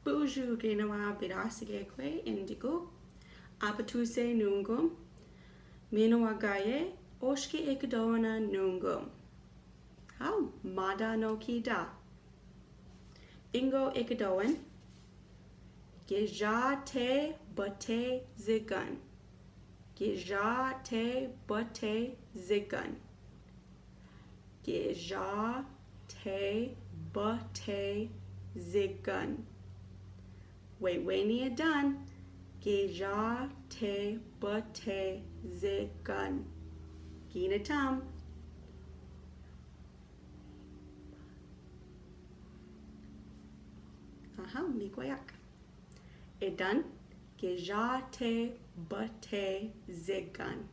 Buju Ginawa Bidasige Que Indigo, Apatuse Nungum, Minawagaye, Oshki Ikidowinan Nungum. How? Mada no Kida. Ingo Ikidowin, Gija te bate zigun. Gija te bate zigun. Gija te bate zigun. Wewenia done. Gija te bate zigun. Gina tam. Mikoyak. Edan. Gija te bate zigun.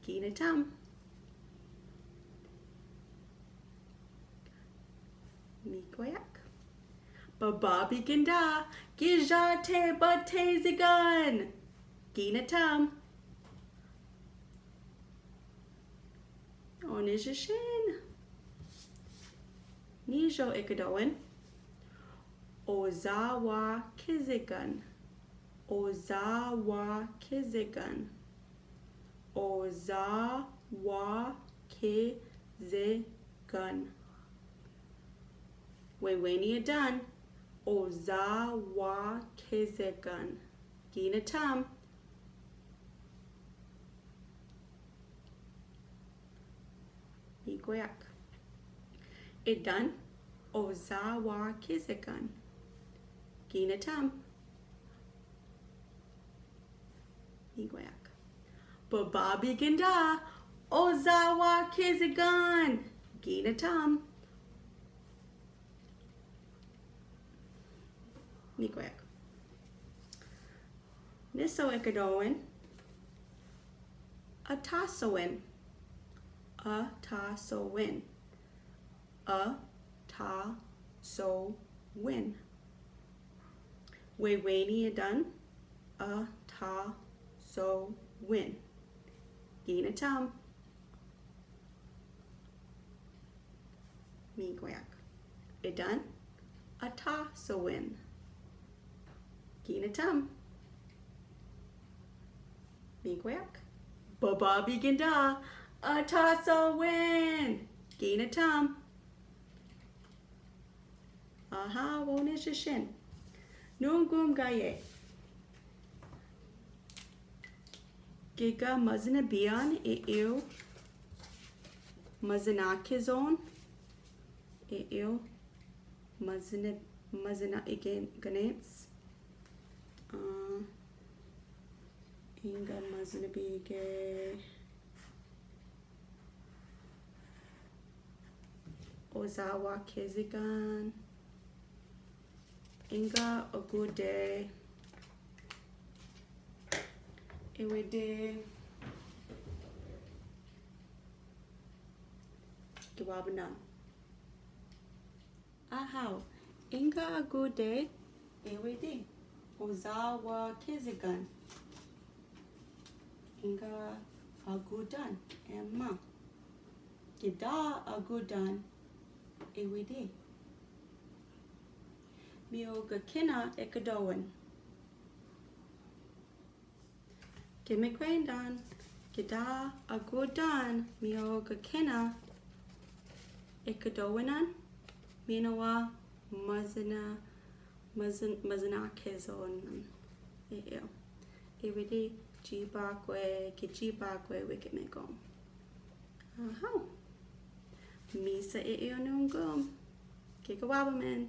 Gina tam. Mikoyak. Bababi ginda. Gija te bate zigun. Gina tam. Onijishin. Nijo Ikidowin. Ozawa kizigun. Ozawa kizigun. Ozawa kizigun. Weweni done. Ozawa kizigun. Gina tam. Ikoyak. It done. Ozawa kizigun. Gina tam. Ikoyak. Bababi ginda. Ozawa kizigun. Gina tam. Nikoyak. Niso Ikidowin. Atasowin. Atasowin. Atasowin. Weweni done. Atasowin. Gina tam. Mikoyak. It done. Atasowin. Gina tam. Mikoyak. Bababi ginda. Atasowin. Gina tam. Aha, wonijishin. Nungum gaye. Giga mazina bian eu mazinakizon eu mazina again ganets. Inga mazina bige Ozawa kizigan. Inga a good day. Ewede Giwabanan. Aha. Inga a good day. Ewede Ozawa kizigan. Inga a good done. Emma. Gida a good done. Ewede. Mioga kina Ikidowin. Gimme crane done. Gida a good done. Mioga kina Ikidowinan. Minawa mazina kizon. Ewede jibakwe kijibakwe wicked megom. Aha. Misa nungum. Kikawabaman.